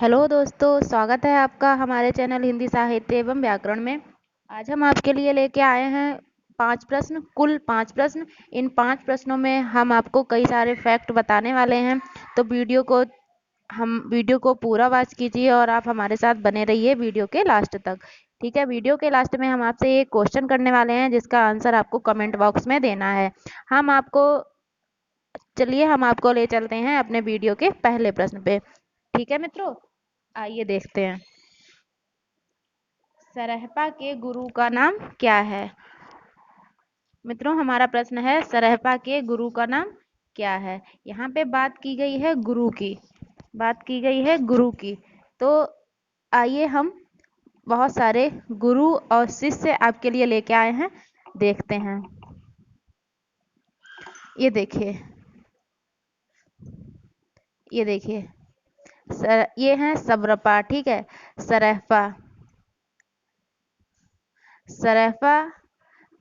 Hello दोस्तों, स्वागत है आपका हमारे चैनल हिंदी साहित्य एवं व्याकरण में। आज हम आपके लिए लेके आए हैं 5 प्रश्न, कुल 5 प्रश्न। इन 5 प्रश्नों में हम आपको कई सारे फैक्ट बताने वाले हैं, तो वीडियो को पूरा वॉच कीजिए और आप हमारे साथ बने रहिए वीडियो के लास्ट तक। ठीक है, वीडियो के लास्ट में हम आपसे एक क्वेश्चन करने वाले हैं जिसका आंसर आपको कमेंट बॉक्स में देना है। चलिए हम आपको ले चलते हैं अपने वीडियो के पहले प्रश्न पे। ठीक है मित्रों, आइए देखते हैं। सरहपा के गुरु का नाम क्या है? मित्रों, हमारा प्रश्न है सरहपा के गुरु का नाम क्या है। यहाँ पे बात की गई है गुरु की। तो आइए हम बहुत सारे गुरु और शिष्य आपके लिए लेके आए हैं, देखते हैं। ये देखिए ये है सब्रपा। ठीक है, सरहपा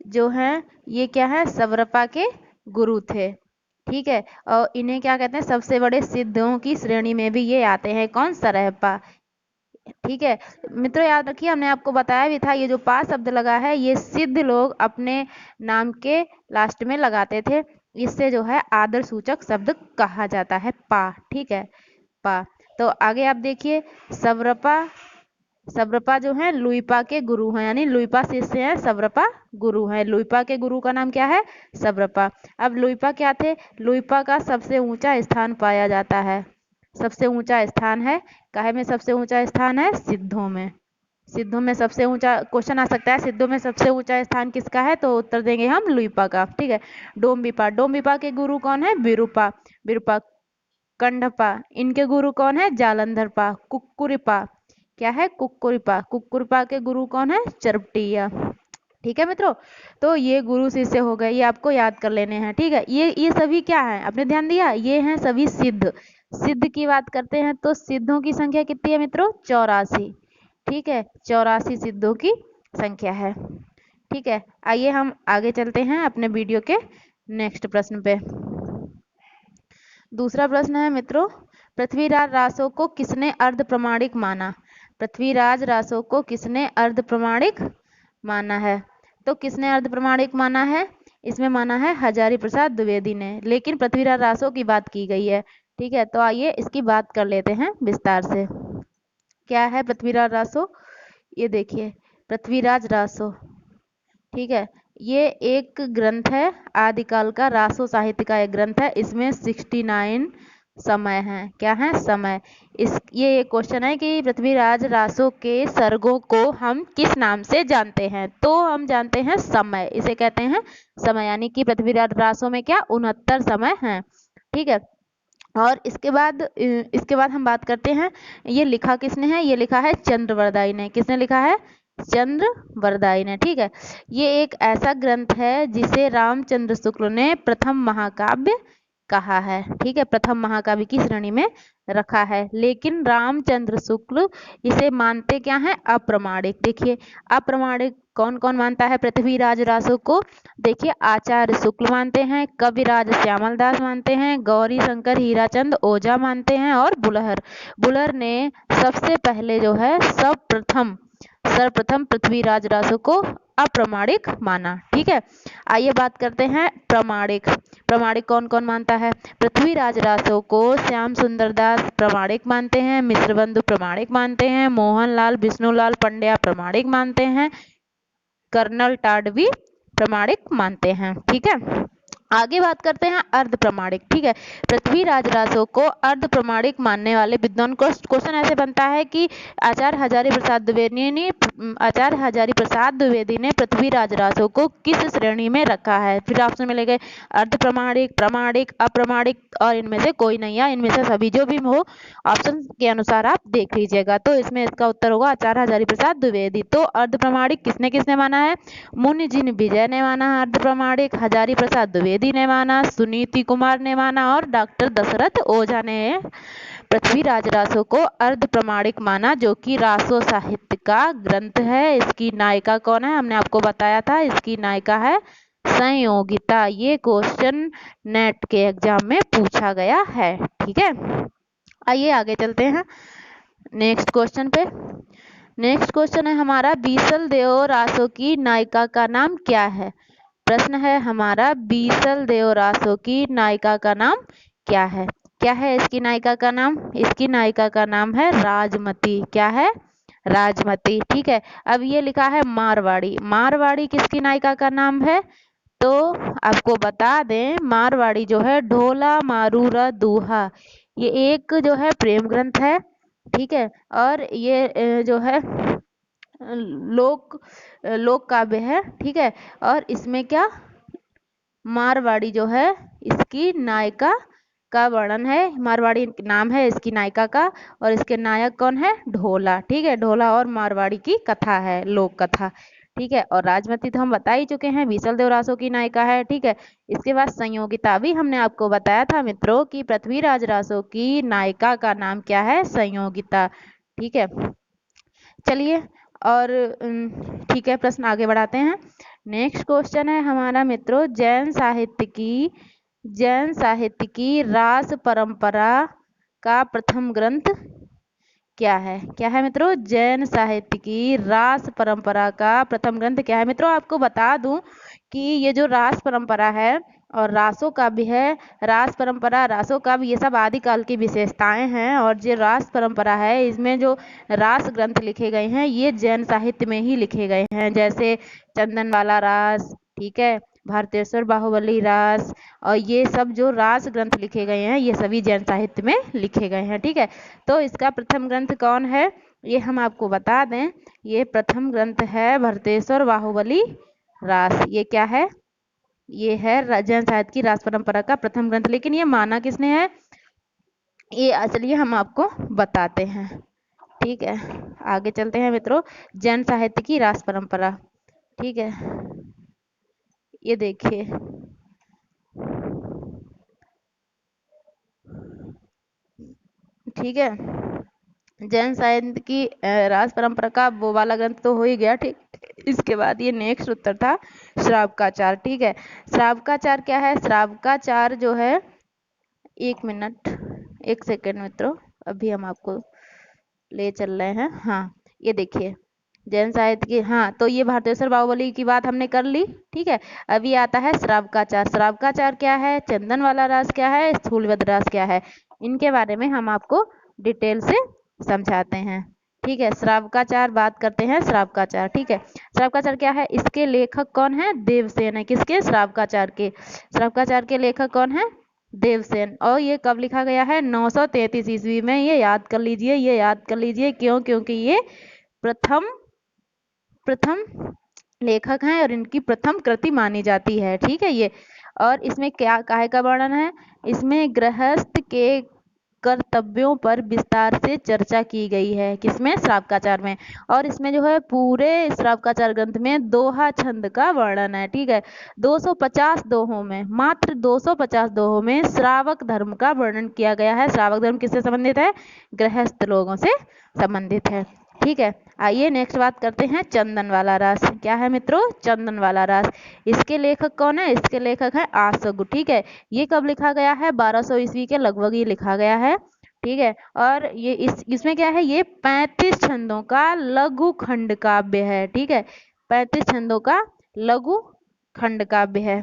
जो है ये क्या है, सब्रपा के गुरु थे। ठीक है, और इन्हें क्या कहते हैं, सबसे बड़े सिद्धों की श्रेणी में भी ये आते हैं। कौन? सरहपा। ठीक है मित्रों, याद रखिए हमने आपको बताया भी था, ये जो पा शब्द लगा है ये सिद्ध लोग अपने नाम के लास्ट में लगाते थे। इससे जो है आदर सूचक शब्द कहा जाता है, पा। ठीक है, पा। तो आगे आप देखिए, सब्रपा जो है लुइपा के गुरु हैं, यानी लुइपा शिष्य हैं, सब्रपा गुरु हैं। लुइपा के गुरु का नाम क्या है? सब्रपा। अब लुइपा क्या थे? लुइपा का सबसे ऊंचा स्थान पाया जाता है। सबसे ऊंचा स्थान है, काहे में सबसे ऊंचा स्थान है? सिद्धों में। सिद्धों में सबसे ऊंचा क्वेश्चन आ सकता है, सिद्धों में सबसे ऊंचा स्थान किसका है? तो उत्तर देंगे हम लुइपा का। ठीक है, डोम्बिपा के गुरु कौन है? विरूपा। विरूपा। कंडपा, इनके गुरु कौन है? जालंधरपा। कुक्कुरिपा, क्या है? कुक्कुरिपा के गुरु कौन है? चरपटिया। ठीक है मित्रों, तो ये गुरु शिष्य हो गए, ये आपको याद कर लेने हैं। ठीक है, ये सभी क्या है, आपने ध्यान दिया, ये हैं सभी सिद्ध। सिद्ध की बात करते हैं तो सिद्धों की संख्या कितनी है मित्रों? 84। ठीक है, 84 सिद्धों की संख्या है। ठीक है, आइए हम आगे चलते हैं अपने वीडियो के नेक्स्ट प्रश्न पे। दूसरा प्रश्न है मित्रों, पृथ्वीराज रासो को किसने अर्ध प्रमाणिक माना? पृथ्वीराज रासो को किसने अर्ध प्रमाणिक माना है? तो किसने अर्ध प्रमाणिक माना है? इसमें माना है हजारी प्रसाद द्विवेदी ने, लेकिन पृथ्वीराज रासो की बात की गई है। ठीक है, तो आइए इसकी बात कर लेते हैं विस्तार से। क्या है पृथ्वीराज रासो? ये देखिए, पृथ्वीराज रासो, ठीक है, ये एक ग्रंथ है, आदिकाल का रासो साहित्य का एक ग्रंथ है। इसमें 69 समय हैं। क्या है? समय। ये एक क्वेश्चन है कि पृथ्वीराज रासो के सर्गों को हम किस नाम से जानते हैं? तो हम जानते हैं समय, इसे कहते हैं समय, यानी कि पृथ्वीराज रासो में क्या 69 समय हैं। ठीक है, और इसके बाद हम बात करते हैं, ये लिखा किसने है? ये लिखा है चंद्रवरदाई ने। किसने लिखा है? चंद्रवरदाई ने। ठीक है, ये एक ऐसा ग्रंथ है जिसे रामचंद्र शुक्ल ने प्रथम महाकाव्य कहा है। ठीक है, प्रथम महाकाव्य की श्रेणी में रखा है, लेकिन रामचंद्र शुक्ल इसे मानते क्या है? अप्रमाणिक। देखिए, अप्रमाणिक कौन कौन मानता है पृथ्वीराज रासो को? देखिए, आचार्य शुक्ल मानते हैं, कविराज श्यामल दास मानते हैं, गौरी शंकर हीराचंद ओझा मानते हैं, और बुलर ने सबसे पहले जो है सर्वप्रथम पृथ्वीराज रासो को अप्रमाणिक माना। ठीक है, आइए बात करते हैं प्रमाणिक। प्रमाणिक कौन कौन मानता है? पृथ्वीराज रासो को श्याम सुंदर दास प्रमाणिक मानते हैं, मिश्रबंधु प्रमाणिक मानते हैं, मोहनलाल विष्णुलाल पंड्या प्रमाणिक मानते हैं, कर्नल टाडवी प्रमाणिक मानते हैं। ठीक है, आगे बात करते हैं अर्ध प्रमाणिक। ठीक है, पृथ्वीराज रासो को अर्ध प्रमाणिक मानने वाले विद्वान को क्वेश्चन ऐसे बनता है कि आचार्य हजारी प्रसाद द्विवेदी ने पृथ्वीराज रासो को किस श्रेणी में रखा है? फिर ऑप्शन मिलेंगे अर्ध प्रमाणिक, प्रमाणिक, अप्रमाणिक, और इनमें से कोई नहीं, या इनमें से सभी, जो भी हो ऑप्शन के अनुसार आप देख लीजिएगा। तो इसमें इसका उत्तर होगा आचार्य हजारी प्रसाद द्विवेदी। तो अर्ध प्रमाणिक किसने किसने माना है? मुनि जिन विजय ने माना अर्ध प्रमाणिक, हजारी प्रसाद द्विवेदी ने माना, सुनीति कुमार ने माना, और डॉक्टर दशरथ ओझा ने पृथ्वीराज रासो को अर्ध प्रमाणिक माना, जो कि रासो साहित्य का ग्रंथ है। इसकी नायिका कौन है? हमने आपको बताया था, इसकी नायिका है संयोगिता। ये क्वेश्चन नेट के एग्जाम में पूछा गया है। ठीक है, आइए आगे चलते हैं। नेक्स्ट क्वेश्चन पे। नेक्स्ट क्वेश्चन है हमारा, बीसल देव रासो की नायिका का नाम क्या है। प्रश्न है हमारा, बीसल देव रासो की नायिका का नाम क्या है। क्या है इसकी नायिका का नाम? इसकी नायिका का नाम है राजमती। क्या है? राजमती। ठीक है। अब ये लिखा है मारवाड़ी। मारवाड़ी किसकी नायिका का नाम है? तो आपको बता दें, मारवाड़ी जो है ढोला मारूरा दूहा, ये एक जो है प्रेम ग्रंथ है। ठीक है। और ये जो है लोक लोक काव्य है। ठीक है। और इसमें क्या, मारवाड़ी जो है इसकी नायिका का वर्णन है। मारवाड़ी नाम है इसकी नायिका का, और इसके नायक कौन है? ढोला। ठीक है। ढोला और मारवाड़ी की कथा है, लोक कथा। ठीक है। और राजमती तो हम बता ही चुके हैं, बीसल देव रासो की नायिका है। ठीक है। इसके बाद संयोगिता भी हमने आपको बताया था मित्रों कि पृथ्वीराज रासो की नायिका का नाम क्या है? संयोगिता। ठीक है। चलिए, और ठीक है, प्रश्न आगे बढ़ाते हैं। नेक्स्ट क्वेश्चन है हमारा मित्रों, जैन साहित्य की रास परंपरा का प्रथम ग्रंथ क्या है? क्या है मित्रों? जैन साहित्य की रास परंपरा का प्रथम ग्रंथ क्या है? मित्रों आपको बता दूं कि ये जो रास परंपरा है और रासो काव्य है, रास परंपरा, रासो काव्य, ये सब आदिकाल की विशेषताएं हैं। और जो रास परंपरा है, इसमें जो रास ग्रंथ लिखे गए हैं ये जैन साहित्य में ही लिखे गए हैं, जैसे चंदनवाला रास, ठीक है, भारतेश्वर बाहुबली रास, और ये सब जो रास ग्रंथ लिखे गए हैं ये सभी जैन साहित्य में लिखे गए हैं। ठीक है। तो इसका प्रथम ग्रंथ कौन है, ये हम आपको बता दें। ये प्रथम ग्रंथ है भारतेश्वर बाहुबली रास। ये क्या है? ये है जैन साहित्य की रास परंपरा का प्रथम ग्रंथ। लेकिन ये माना किसने है, ये चलिए हम आपको बताते हैं। ठीक है। आगे चलते हैं मित्रों, जैन साहित्य की रास परंपरा। ठीक है। ये देखिए, ठीक है, जैन साहित्य की रास परंपरा का वो वाला ग्रंथ तो हो ही गया। ठीक। इसके बाद ये नेक्स्ट उत्तर था श्रावकाचार। ठीक है। श्रावकाचार क्या है? श्रावकाचार जो है, एक मिनट, एक सेकेंड मित्रों, अभी हम आपको ले चल रहे हैं। हाँ, ये देखिए, जैन साहित्य की, हाँ, तो ये भारतेश्वर बाहुबली की बात हमने कर ली। ठीक है। अभी आता है श्रावकाचार। श्रावकाचार क्या है? चंदन वाला रास क्या है? स्थूलवध रास क्या है? इनके बारे में हम आपको डिटेल से समझाते हैं। ठीक है। श्रावकाचार बात करते हैं, श्रावकाचार। ठीक है। श्रावकाचार क्या है? इसके लेखक कौन है? देवसेन है। किसके? श्रावकाचार के। श्रावकाचार के लेखक कौन है? देवसेन। और ये कब लिखा गया है? 933 ईस्वी में। ये याद कर लीजिए, ये याद कर लीजिए। क्यों? क्योंकि ये प्रथम लेखक हैं और इनकी प्रथम कृति मानी जाती है। ठीक है। ये, और इसमें क्या काहे का वर्णन है? इसमें गृहस्थ के कर्तव्यों पर विस्तार से चर्चा की गई है। किसमें? श्रावकाचार में। और इसमें जो है पूरे श्रावकाचार ग्रंथ में दोहा छंद का वर्णन है। ठीक है। 250 दोहों में, मात्र 250 दोहों में श्रावक धर्म का वर्णन किया गया है। श्रावक धर्म किससे संबंधित है? गृहस्थ लोगों से संबंधित है। ठीक है। आइए नेक्स्ट बात करते हैं चंदन वाला रास। क्या है मित्रों? चंदन वाला रास। इसके लेखक कौन है? इसके लेखक है आसगु। ठीक है। ये कब लिखा गया है? 1200 ईस्वी के लगभग ये लिखा गया है। ठीक है। और ये इसमें क्या है? ये 35 छंदों का लघु खंड काव्य है। ठीक है। 35 छंदों का लघु खंड काव्य है।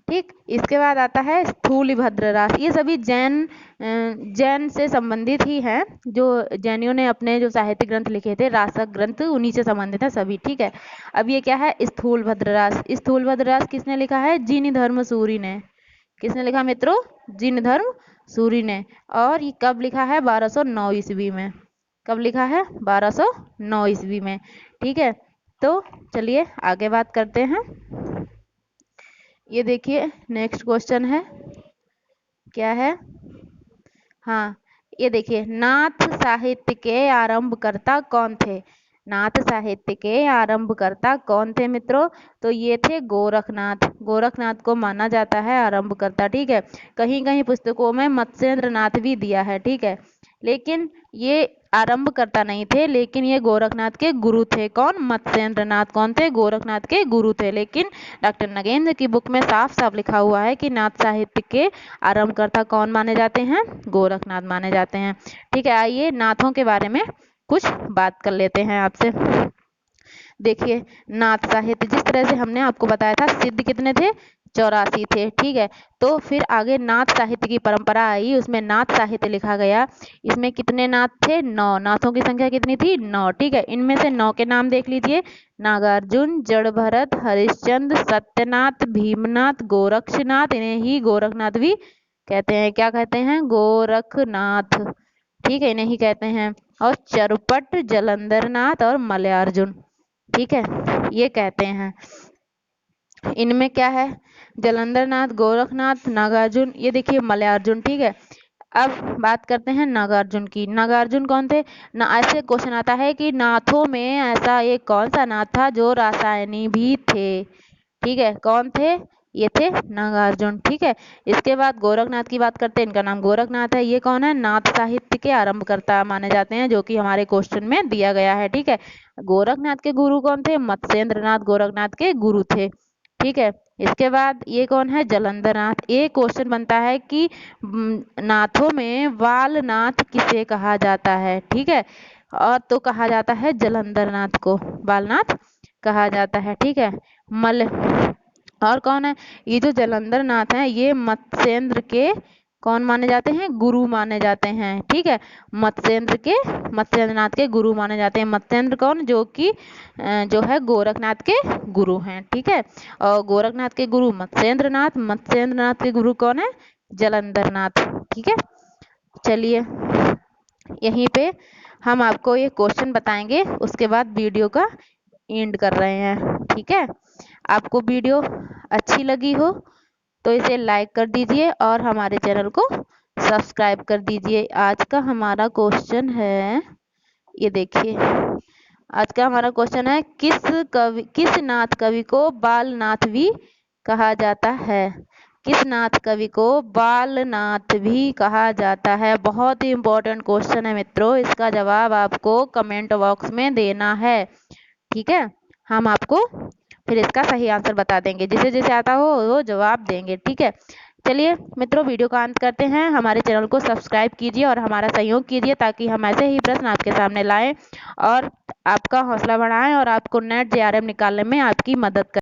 ठीक। इसके बाद आता है स्थूलभद्र रास। ये सभी जैन से संबंधित ही हैं। जो जैनियों ने अपने जो साहित्य ग्रंथ लिखे थे, रासक ग्रंथ, उन्हीं से संबंधित है सभी। ठीक है। अब ये क्या है? स्थूलभद्र रास। स्थूलभद्र रास किसने लिखा है? जिनधर्म सूरी ने। किसने लिखा मित्रों? जिनधर्म सूरी ने। और ये कब लिखा है? 1209 ईस्वी में। कब लिखा है? 1209 ईस्वी में। ठीक है। तो चलिए आगे बात करते हैं। ये देखिए, नेक्स्ट क्वेश्चन है, क्या है? हाँ, ये देखिए, नाथ साहित्य के आरंभकर्ता कौन थे? नाथ साहित्य के आरंभकर्ता कौन थे मित्रों? तो ये थे गोरखनाथ। गोरखनाथ को माना जाता है आरंभकर्ता। ठीक है। कहीं कहीं पुस्तकों में मत्स्येंद्र नाथ भी दिया है। ठीक है। लेकिन ये आरंभकर्ता नहीं थे, लेकिन ये गोरखनाथ के गुरु थे। कौन? मत्स्येंद्र नाथ। कौन थे? गोरखनाथ के गुरु थे। लेकिन डॉक्टर नगेंद्र की बुक में साफ साफ लिखा हुआ है कि नाथ साहित्य के आरंभकर्ता कौन माने जाते हैं? गोरखनाथ माने जाते हैं। ठीक है, आइए नाथों के बारे में कुछ बात कर लेते हैं आपसे। देखिए, नाथ साहित्य जिस तरह से हमने आपको बताया था, सिद्ध कितने थे? 84 थे। ठीक है, तो फिर आगे नाथ साहित्य की परंपरा आई, उसमें नाथ साहित्य लिखा गया। इसमें कितने नाथ थे? 9। नाथों की संख्या कितनी थी? 9। ठीक है, इनमें से 9 के नाम देख लीजिए। नागार्जुन, जड़भरत, हरिश्चंद्र, सत्यनाथ, भीमनाथ, गोरक्षनाथ, इन्हें ही गोरखनाथ भी कहते हैं। क्या कहते हैं? गोरखनाथ। ठीक है, इन्हें ही कहते हैं। और चरपट, जलंधरनाथ और मलयार्जुन, ठीक है, ये कहते हैं। इनमें क्या है? जलंधरनाथ, गोरखनाथ, नागार्जुन, ये देखिए मलयार्जुन। ठीक है, अब बात करते हैं नागार्जुन की। नागार्जुन कौन थे? ऐसे क्वेश्चन आता है कि नाथों में ऐसा एक कौन सा नाथ था जो रासायनी भी थे? ठीक है, कौन थे? ये थे नागार्जुन। ठीक है, इसके बाद गोरखनाथ की बात करते हैं। इनका नाम गोरखनाथ है। ये कौन है? नाथ साहित्य के आरंभकर्ता माने जाते हैं, जो कि हमारे क्वेश्चन में दिया गया है। ठीक है, गोरखनाथ के गुरु कौन थे? मत्स्येंद्र नाथ गोरखनाथ के गुरु थे। ठीक है, इसके बाद ये कौन है? जलंधरनाथ। एक क्वेश्चन बनता है कि नाथों में वालनाथ किसे कहा जाता है? ठीक है, और तो कहा जाता है जलंधरनाथ को वालनाथ कहा जाता है। ठीक है, मल और कौन है? ये जो जलंधरनाथ है, ये मत्स्येंद्र के कौन माने जाते हैं? गुरु माने जाते हैं। ठीक है, मत्स्येंद्रनाथ के गुरु माने जाते हैं। मत्स्येंद्र कौन? जो कि जो है गोरखनाथ के गुरु हैं। ठीक है, और गोरखनाथ के गुरु मत्स्येंद्रनाथ, मत्स्येंद्रनाथ के गुरु कौन है? जलंधरनाथ। ठीक है, चलिए यहीं पे हम आपको ये क्वेश्चन बताएंगे, उसके बाद वीडियो का एंड कर रहे हैं। ठीक है, आपको वीडियो अच्छी लगी हो तो इसे लाइक कर दीजिए और हमारे चैनल को सब्सक्राइब कर दीजिए। आज का हमारा क्वेश्चन है, ये देखिए, आज का हमारा क्वेश्चन है, किस नाथ कवि को बालनाथ भी कहा जाता है? किस नाथ कवि को बालनाथ भी कहा जाता है? बहुत ही इम्पोर्टेंट क्वेश्चन है मित्रों, इसका जवाब आपको कमेंट बॉक्स में देना है। ठीक है, हम आपको फिर इसका सही आंसर बता देंगे, जिसे जैसे आता हो वो जवाब देंगे। ठीक है, चलिए मित्रों, वीडियो का अंत करते हैं। हमारे चैनल को सब्सक्राइब कीजिए और हमारा सहयोग कीजिए, ताकि हम ऐसे ही प्रश्न आपके सामने लाएं और आपका हौसला बढ़ाएं और आपको नेट JRF निकालने में आपकी मदद करें।